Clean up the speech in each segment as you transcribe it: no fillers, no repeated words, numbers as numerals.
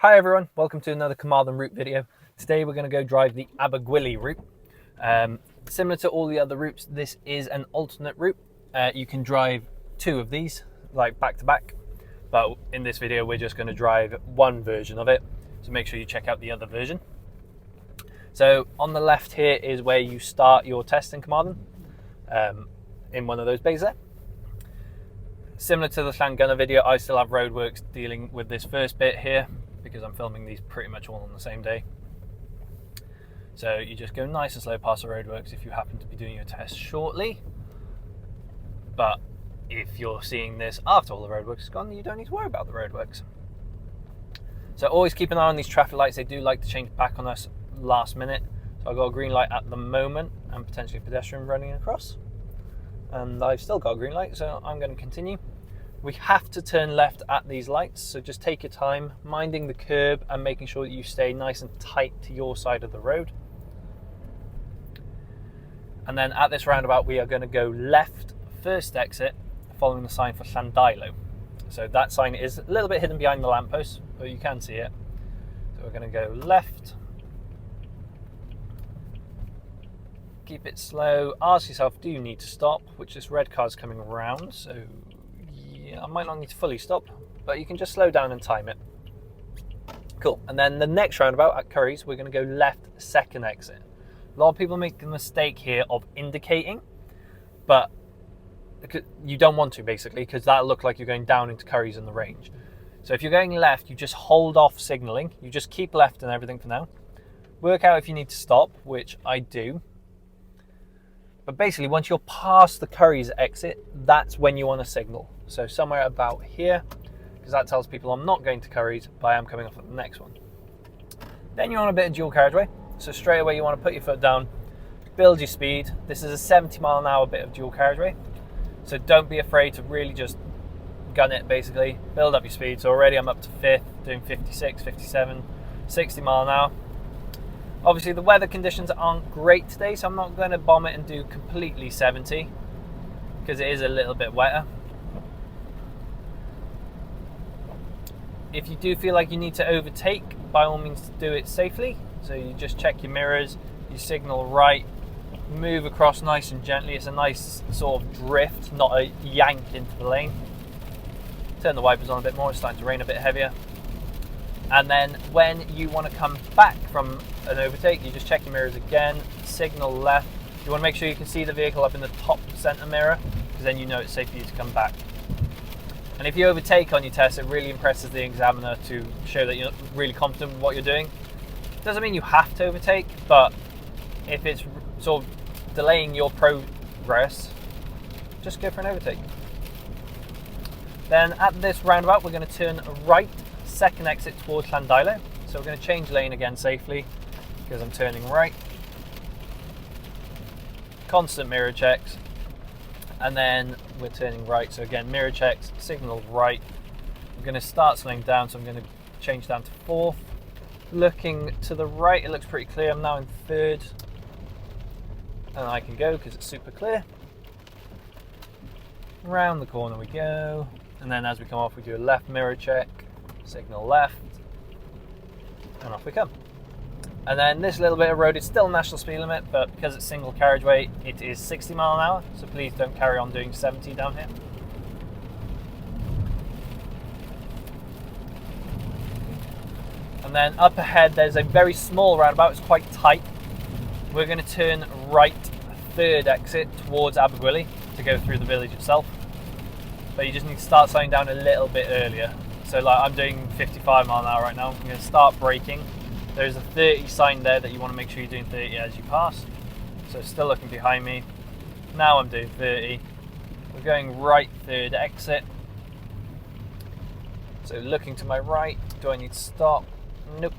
Hi everyone, welcome to another Carmarthen route video. Today we're going to go drive the Abergwili route. Similar to all the other routes, this is an alternate route. You can drive two of these, like back to back, but in this video we're just going to drive one version of it, so make sure you check out the other version. So on the left here is where you start your test in Carmarthen, in one of those bays there. Similar to the Llangunnor video, I still have roadworks dealing with this first bit here, because I'm filming these pretty much all on the same day. So you just go nice and slow past the roadworks if you happen to be doing your test shortly. But if you're seeing this after all the roadworks is gone, you don't need to worry about the roadworks. So always keep an eye on these traffic lights. They do like to change back on us last minute. So I've got a green light at the moment and potentially a pedestrian running across. And I've still got a green light, so I'm going to continue. We have to turn left at these lights, so just take your time, minding the curb and making sure that you stay nice and tight to your side of the road. And then at this roundabout, we are going to go left, first exit, following the sign for Llangunnor. So that sign is a little bit hidden behind the lamppost, but you can see it. So we're going to go left. Keep it slow. Ask yourself, do you need to stop? Which this red car is coming around, so I might not need to fully stop, but you can just slow down and time it. Cool. And then the next roundabout at Curry's, we're going to go left, second exit. A lot of people make the mistake here of indicating, but you don't want to, basically, because that'll look like you're going down into Curry's in the range. So if you're going left, you just hold off signalling. You just keep left and everything for now. Work out if you need to stop, which I do. But basically, once you're past the Curry's exit, that's when you want to signal. So somewhere about here, because that tells people I'm not going to Curry's, but I am coming off at the next one. Then you're on a bit of dual carriageway. So straight away you want to put your foot down, build your speed. This is a 70-mile-an-hour bit of dual carriageway. So don't be afraid to really just gun it, basically. Build up your speed. So already I'm up to 5th, doing 56, 57, 60 mile an hour. Obviously the weather conditions aren't great today, so I'm not going to bomb it and do completely 70, because it is a little bit wetter. If you do feel like you need to overtake, by all means do it safely. So you just check your mirrors, you signal right, move across nice and gently. It's a nice sort of drift, not a yank into the lane. Turn the wipers on a bit more, it's starting to rain a bit heavier. And then when you want to come back from an overtake, you just check your mirrors again, signal left. You want to make sure you can see the vehicle up in the top center mirror, because then you know it's safe for you to come back. And if you overtake on your test, it really impresses the examiner to show that you're really confident with what you're doing. Doesn't mean you have to overtake, but if it's sort of delaying your progress, just go for an overtake. Then at this roundabout, we're going to turn right, second exit towards Llangunnor. So we're going to change lane again safely, because I'm turning right. Constant mirror checks. And then we're turning right, so again mirror checks, signal right. I'm going to start slowing down, so I'm going to change down to 4th. Looking to the right, it looks pretty clear. I'm now in 3rd, and I can go because it's super clear. Round the corner we go, and then as we come off we do a left mirror check, signal left, and off we come. And then this little bit of road is still national speed limit, but because it's single carriageway, it is 60 mile an hour. So please don't carry on doing 70 down here. And then up ahead, there's a very small roundabout. It's quite tight. We're going to turn right, third exit towards Abergwili to go through the village itself. But you just need to start slowing down a little bit earlier. So like I'm doing 55 mile an hour right now. I'm going to start braking. There's a 30 sign there that you want to make sure you're doing 30 as you pass. So still looking behind me. Now I'm doing 30. We're going right, third exit. So looking to my right, do I need to stop? Nope.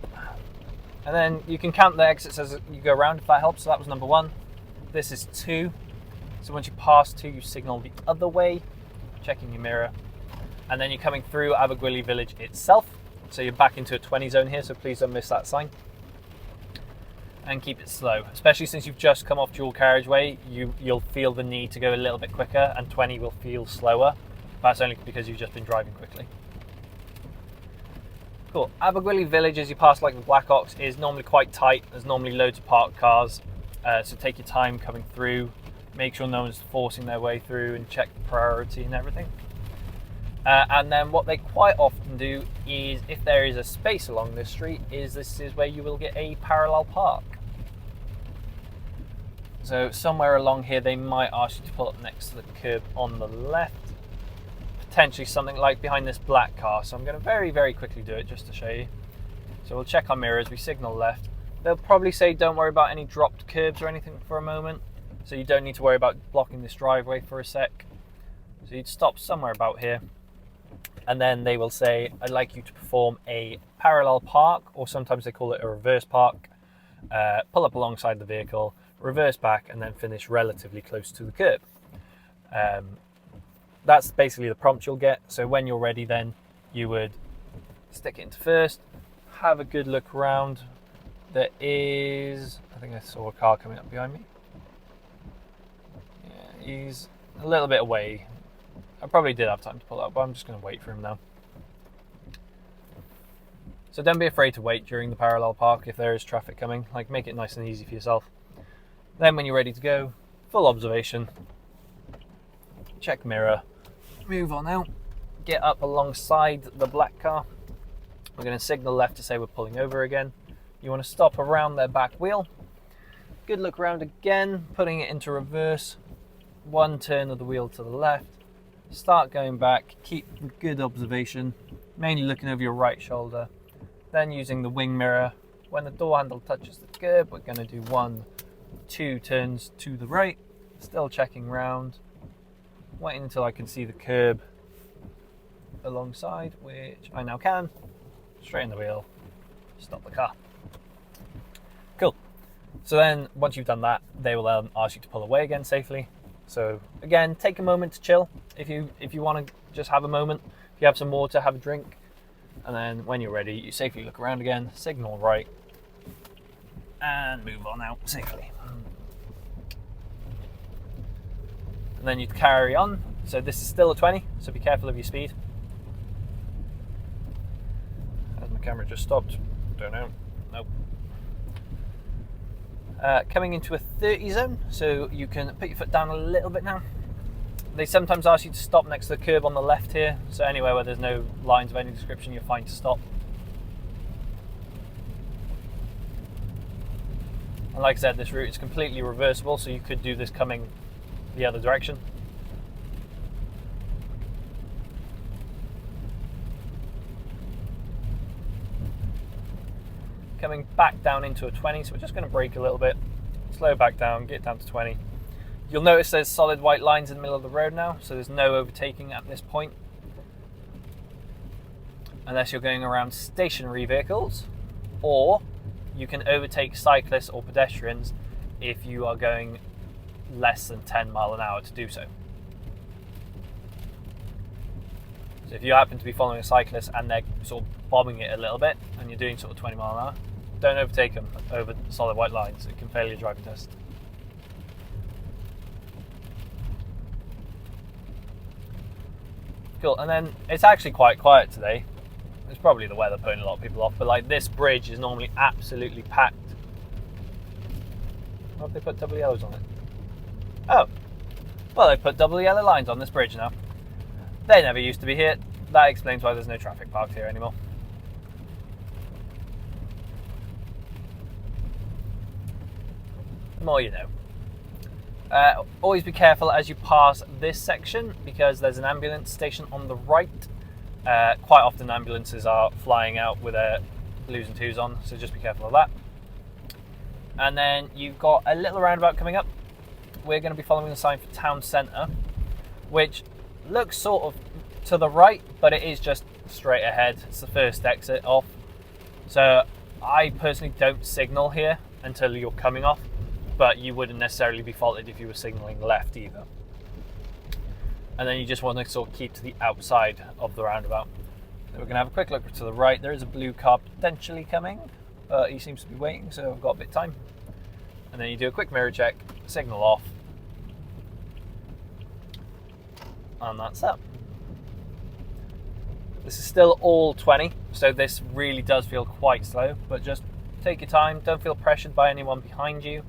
And then you can count the exits as you go around if that helps. So that was number 1. This is 2. So once you pass 2, you signal the other way, checking your mirror. And then you're coming through Abergwili village itself. So you're back into a 20 zone here, so please don't miss that sign. And keep it slow, especially since you've just come off dual carriageway. You'll feel the need to go a little bit quicker, and 20 will feel slower. That's only because you've just been driving quickly. Cool. Abergwili village, as you pass like the Black Ox, is normally quite tight. There's normally loads of parked cars, so take your time coming through. Make sure no one's forcing their way through, and check the priority and everything. And then what they quite often do is, if there is a space along this street, this is where you will get a parallel park. So somewhere along here they might ask you to pull up next to the curb on the left. Potentially something like behind this black car. So I'm going to very, very quickly do it just to show you. So we'll check our mirrors, we signal left. They'll probably say don't worry about any dropped curbs or anything for a moment. So you don't need to worry about blocking this driveway for a sec. So you'd stop somewhere about here. And then they will say, I'd like you to perform a parallel park, or sometimes they call it a reverse park. Pull up alongside the vehicle, reverse back, and then finish relatively close to the curb. That's basically the prompt you'll get. So when you're ready, then you would stick it into first, have a good look around. There is, I think I saw a car coming up behind me. Yeah, he's a little bit away. I probably did have time to pull out, but I'm just going to wait for him now. So don't be afraid to wait during the parallel park if there is traffic coming. Like, make it nice and easy for yourself. Then when you're ready to go, full observation, check mirror, move on out, get up alongside the black car. We're going to signal left to say we're pulling over again. You want to stop around their back wheel. Good look around again, putting it into reverse. One turn of the wheel to the left. Start going back, keep good observation, mainly looking over your right shoulder. Then using the wing mirror, when the door handle touches the curb, we're going to do 1, 2 turns to the right, still checking round, waiting until I can see the curb alongside, which I now can. Straighten the wheel, stop the car. Cool. So then, once you've done that, they will ask you to pull away again safely. So again, take a moment to chill. If you want to just have a moment, if you have some water, have a drink, and then when you're ready, you safely look around again, signal right, and move on out safely. And then you carry on. So this is still a 20, so be careful of your speed. Has my camera just stopped? Don't know. Nope. Coming into a 30 zone, so you can put your foot down a little bit now. They sometimes ask you to stop next to the curb on the left here, so anywhere where there's no lines of any description, you're fine to stop. And like I said, this route is completely reversible, so you could do this coming the other direction. Coming back down into a 20, so we're just going to brake a little bit, slow back down, get down to 20. You'll notice there's solid white lines in the middle of the road now, so there's no overtaking at this point. Unless you're going around stationary vehicles, or you can overtake cyclists or pedestrians if you are going less than 10 mile an hour to do so. So if you happen to be following a cyclist and they're sort of bombing it a little bit, and you're doing sort of 20 mile an hour, don't overtake them over solid white lines. It can fail your driving test. Cool, and then it's actually quite quiet today. It's probably the weather putting a lot of people off, but like this bridge is normally absolutely packed. Why have they put double yellows on it? Oh, well, they put double yellow lines on this bridge now. They never used to be here. That explains why there's no traffic parked here anymore. The more you know. Always be careful as you pass this section, because there's an ambulance station on the right. Quite often ambulances are flying out with their blues and twos on, so just be careful of that. And then you've got a little roundabout coming up. We're going to be following the sign for town centre, which looks sort of to the right, but it is just straight ahead. It's the first exit off. So I personally don't signal here until you're coming off, but you wouldn't necessarily be faulted if you were signalling left either. And then you just want to sort of keep to the outside of the roundabout. So we're going to have a quick look to the right. There is a blue car potentially coming, but he seems to be waiting, so I've got a bit of time. And then you do a quick mirror check, signal off, and that's that. This is still all 20, so this really does feel quite slow, but just take your time, don't feel pressured by anyone behind you.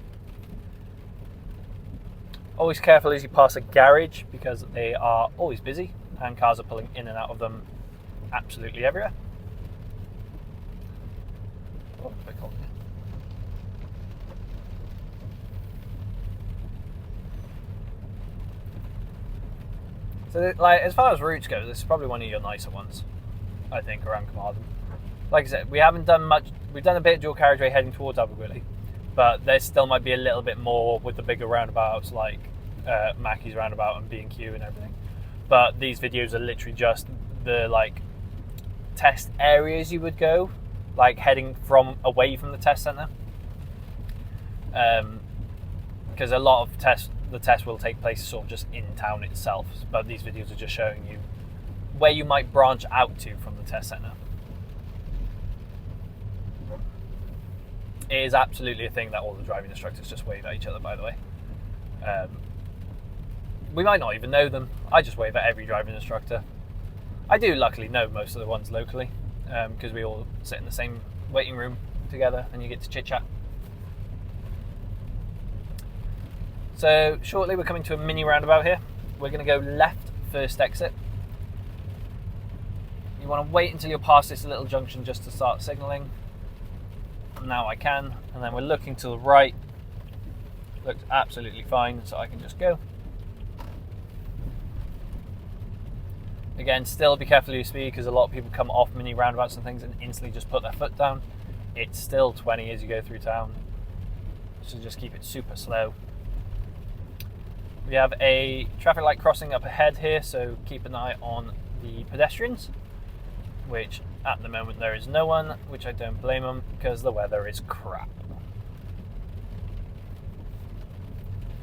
Always careful as you pass a garage, because they are always busy and cars are pulling in and out of them absolutely everywhere. Oh, it's a bit cold here. So, like, as far as routes go, this is probably one of your nicer ones, I think, around Carmarthen. Like I said, we haven't done much. We've done a bit of dual carriageway heading towards Abergwili, but there still might be a little bit more with the bigger roundabouts, like Mackie's roundabout and B&Q and everything. But these videos are literally just the like test areas you would go, like heading away from the test centre, because a lot of the test will take place sort of just in town itself. But these videos are just showing you where you might branch out to from the test centre. It is absolutely a thing that all the driving instructors just wave at each other, by the way. We might not even know them. I just wave at every driving instructor. I do luckily know most of the ones locally, because we all sit in the same waiting room together and you get to chit chat. So shortly we're coming to a mini roundabout here. We're going to go left first exit. You want to wait until you're past this little junction just to start signalling. Now I can, and then we're looking to the right. Looks absolutely fine, so I can just go. Again, still be careful of your speed, because a lot of people come off mini roundabouts and things and instantly just put their foot down. It's still 20 as you go through town, so just keep it super slow. We have a traffic light crossing up ahead here, so keep an eye on the pedestrians, which at the moment there is no one, which I don't blame them, because the weather is crap.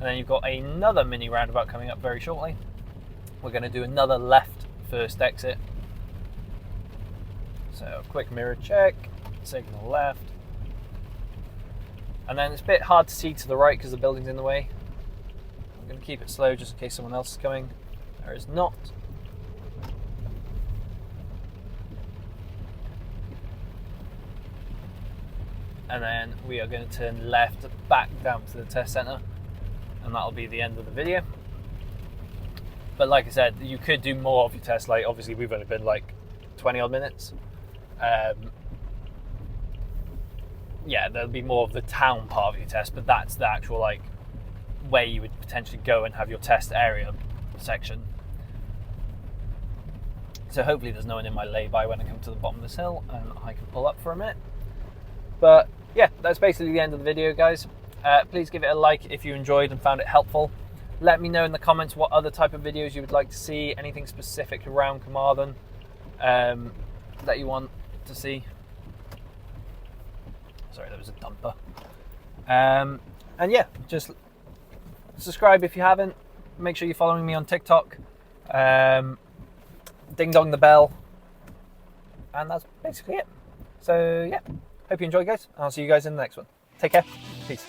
And then you've got another mini roundabout coming up very shortly. We're going to do another left first exit. So quick mirror check, signal left. And then it's a bit hard to see to the right because the building's in the way. I'm going to keep it slow just in case someone else is coming. There is not. And then we are going to turn left back down to the test centre, and that'll be the end of the video. But like I said, you could do more of your test. Like obviously we've only been like 20 odd minutes. Yeah, there'll be more of the town part of your test, but that's the actual like where you would potentially go and have your test area section. So hopefully there's no one in my lay-by when I come to the bottom of this hill and I can pull up for a minute. But yeah, that's basically the end of the video, guys. Please give it a like if you enjoyed and found it helpful. Let me know in the comments what other type of videos you would like to see, anything specific around Carmarthen that you want to see. Sorry, there was a dumper. And yeah, just subscribe if you haven't. Make sure you're following me on TikTok. Ding dong the bell. And that's basically it. So yeah, hope you enjoyed, guys. I'll see you guys in the next one. Take care. Peace.